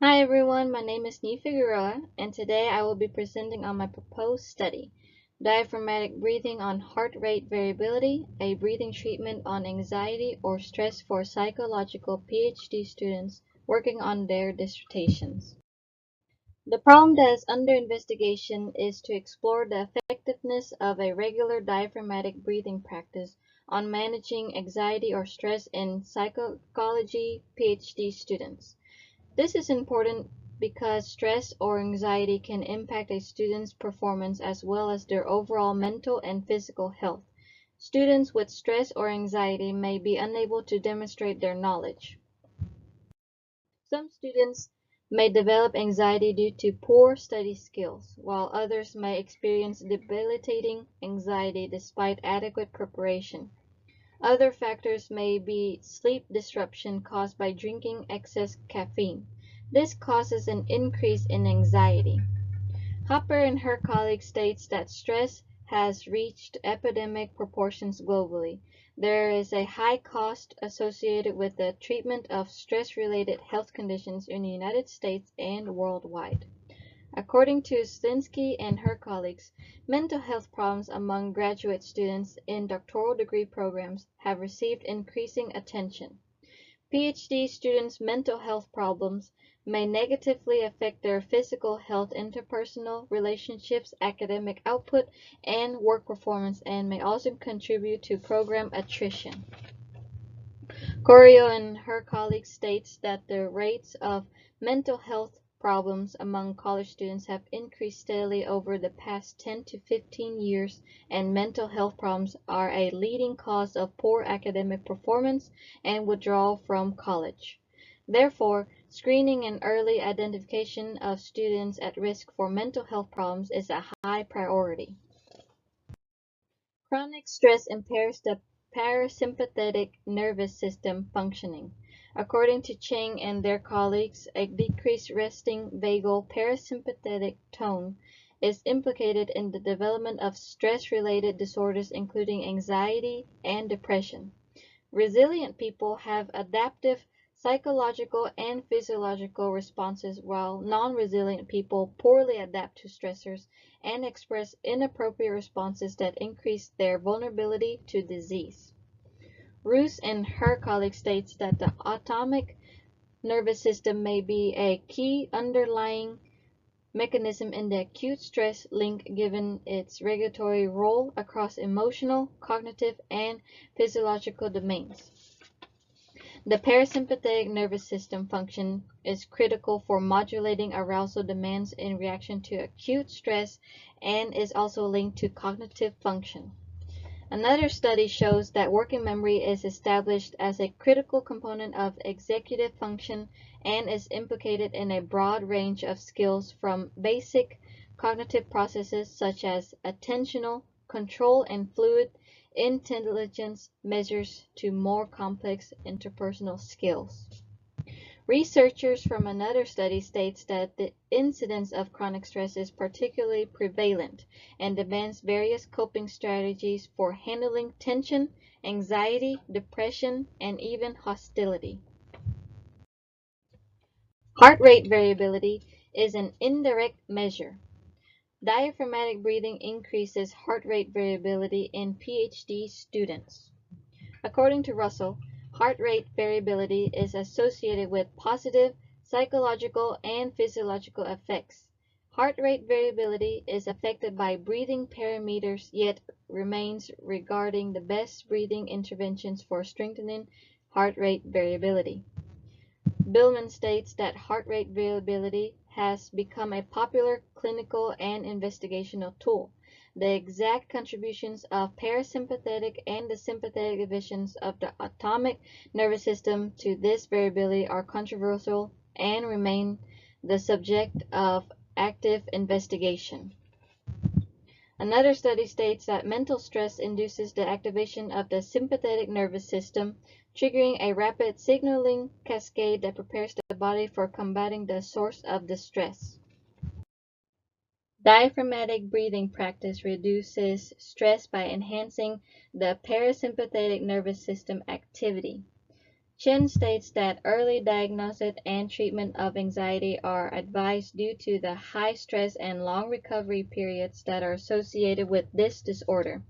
Hi everyone, my name is Figueroa, and today I will be presenting on my proposed study, Diaphragmatic Breathing on Heart Rate Variability, a breathing treatment on anxiety or stress for psychological Ph.D. students working on their dissertations. The problem that is under investigation is to explore the effectiveness of a regular diaphragmatic breathing practice on managing anxiety or stress in psychology Ph.D. students. This is important because stress or anxiety can impact a student's performance as well as their overall mental and physical health. Students with stress or anxiety may be unable to demonstrate their knowledge. Some students may develop anxiety due to poor study skills, while others may experience debilitating anxiety despite adequate preparation. Other factors may be sleep disruption caused by drinking excess caffeine. This causes an increase in anxiety. Hopper and her colleagues states that stress has reached epidemic proportions globally. There is a high cost associated with the treatment of stress-related health conditions in the United States and worldwide. According to Slinsky and her colleagues, mental health problems among graduate students in doctoral degree programs have received increasing attention. Ph.D. students' mental health problems may negatively affect their physical health, interpersonal relationships, academic output, and work performance, and may also contribute to program attrition. Corio and her colleagues states that the rates of mental health problems among college students have increased steadily over the past 10 to 15 years, and mental health problems are a leading cause of poor academic performance and withdrawal from college. Therefore, screening and early identification of students at risk for mental health problems is a high priority. Chronic stress impairs the parasympathetic nervous system functioning. According to Cheng and their colleagues, a decreased resting vagal parasympathetic tone is implicated in the development of stress-related disorders including anxiety and depression. Resilient people have adaptive psychological and physiological responses, while non-resilient people poorly adapt to stressors and express inappropriate responses that increase their vulnerability to disease. Roos and her colleagues states that the autonomic nervous system may be a key underlying mechanism in the acute stress link given its regulatory role across emotional, cognitive, and physiological domains. The parasympathetic nervous system function is critical for modulating arousal demands in reaction to acute stress and is also linked to cognitive function. Another study shows that working memory is established as a critical component of executive function and is implicated in a broad range of skills from basic cognitive processes such as attentional, control and fluid intelligence measures to more complex interpersonal skills. Researchers from another study states that the incidence of chronic stress is particularly prevalent and demands various coping strategies for handling tension, anxiety, depression, and even hostility. Heart rate variability is an indirect measure. Diaphragmatic breathing increases heart rate variability in Ph.D. students. According to Russell, heart rate variability is associated with positive psychological and physiological effects. Heart rate variability is affected by breathing parameters yet remains regarding the best breathing interventions for strengthening heart rate variability. Billman states that heart rate variability has become a popular clinical and investigational tool. The exact contributions of parasympathetic and the sympathetic divisions of the autonomic nervous system to this variability are controversial and remain the subject of active investigation. Another study states that mental stress induces the activation of the sympathetic nervous system, triggering a rapid signaling cascade that prepares the body for combating the source of the stress. Diaphragmatic breathing practice reduces stress by enhancing the parasympathetic nervous system activity. Chen states that early diagnosis and treatment of anxiety are advised due to the high stress and long recovery periods that are associated with this disorder.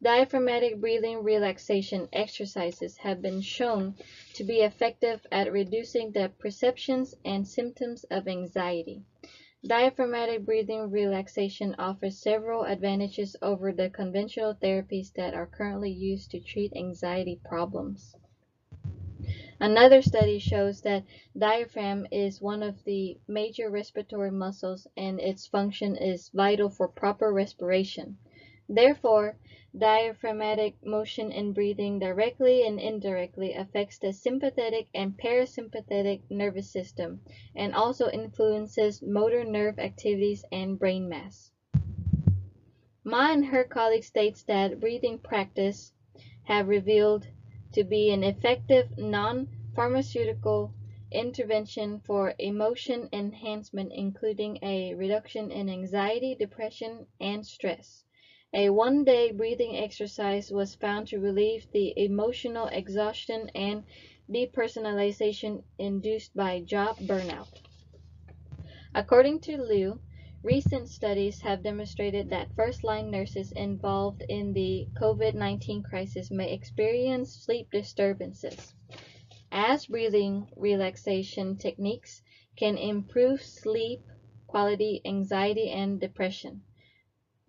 Diaphragmatic breathing relaxation exercises have been shown to be effective at reducing the perceptions and symptoms of anxiety. Diaphragmatic breathing relaxation offers several advantages over the conventional therapies that are currently used to treat anxiety problems. Another study shows that diaphragm is one of the major respiratory muscles and its function is vital for proper respiration. Therefore, diaphragmatic motion in breathing directly and indirectly affects the sympathetic and parasympathetic nervous system and also influences motor nerve activities and brain mass. Ma and her colleagues states that breathing practice have revealed to be an effective non-pharmaceutical intervention for emotion enhancement, including a reduction in anxiety, depression, and stress. A one-day breathing exercise was found to relieve the emotional exhaustion and depersonalization induced by job burnout. According to Liu, recent studies have demonstrated that first-line nurses involved in the COVID-19 crisis may experience sleep disturbances, as breathing relaxation techniques can improve sleep quality, anxiety, and depression.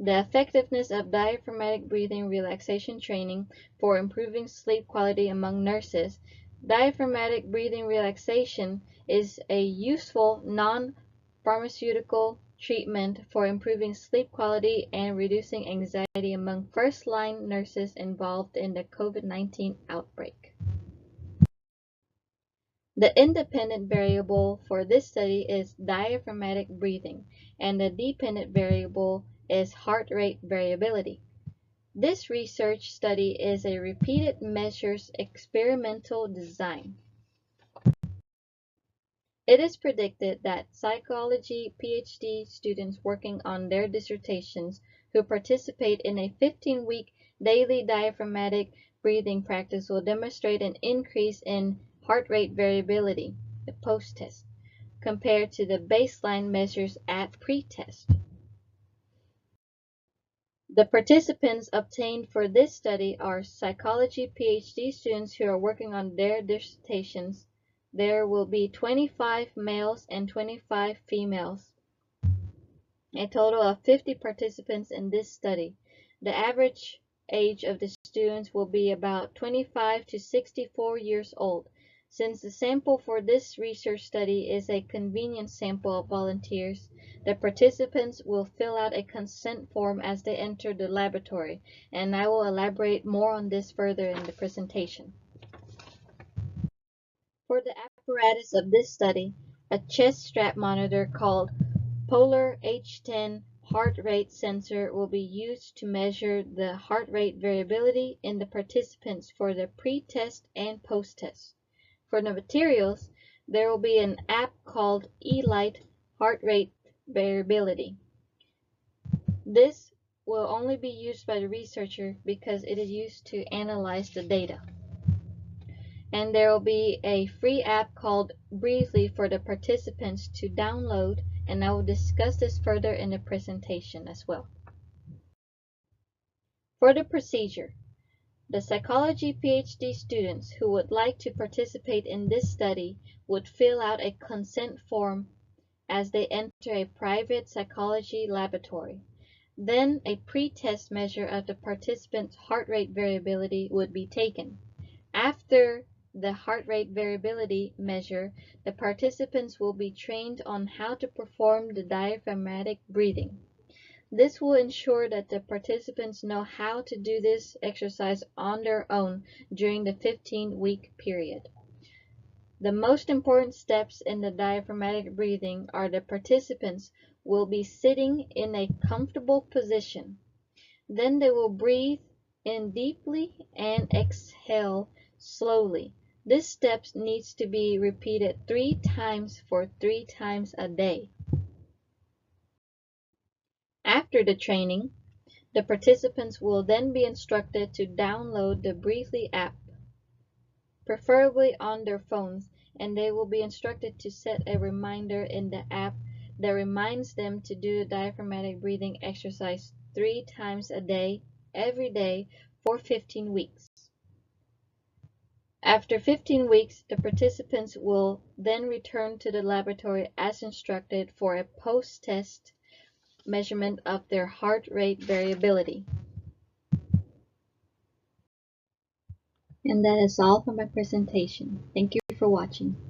The effectiveness of diaphragmatic breathing relaxation training for improving sleep quality among nurses. Diaphragmatic breathing relaxation is a useful non-pharmaceutical treatment for improving sleep quality and reducing anxiety among first-line nurses involved in the COVID-19 outbreak. The independent variable for this study is diaphragmatic breathing, and the dependent variable is heart rate variability. This research study is a repeated measures experimental design. It is predicted that psychology Ph.D. students working on their dissertations who participate in a 15-week daily diaphragmatic breathing practice will demonstrate an increase in heart rate variability, the post-test, compared to the baseline measures at pre-test. The participants obtained for this study are psychology Ph.D. students who are working on their dissertations. There will be 25 males and 25 females, a total of 50 participants in this study. The average age of the students will be about 25 to 64 years old. Since the sample for this research study is a convenient sample of volunteers, the participants will fill out a consent form as they enter the laboratory, and I will elaborate more on this further in the presentation. For the apparatus of this study, a chest strap monitor called Polar H10 heart rate sensor will be used to measure the heart rate variability in the participants for the pre-test and post-test. For the materials, there will be an app called eLight Heart Rate Variability. This will only be used by the researcher because it is used to analyze the data. And there will be a free app called Breathly for the participants to download, and I will discuss this further in the presentation as well. For the procedure, the psychology Ph.D. students who would like to participate in this study would fill out a consent form as they enter a private psychology laboratory. Then a pre-test measure of the participants' heart rate variability would be taken. After the heart rate variability measure, the participants will be trained on how to perform the diaphragmatic breathing. This will ensure that the participants know how to do this exercise on their own during the 15-week period. The most important steps in the diaphragmatic breathing are the participants will be sitting in a comfortable position. Then they will breathe in deeply and exhale slowly. This step needs to be repeated 3 times for 3 times a day. After the training, the participants will then be instructed to download the Breathly app. preferably on their phones, and they will be instructed to set a reminder in the app that reminds them to do the diaphragmatic breathing exercise 3 times a day, every day, for 15 weeks. After 15 weeks, the participants will then return to the laboratory as instructed for a post-test measurement of their heart rate variability. And that is all for my presentation. Thank you for watching.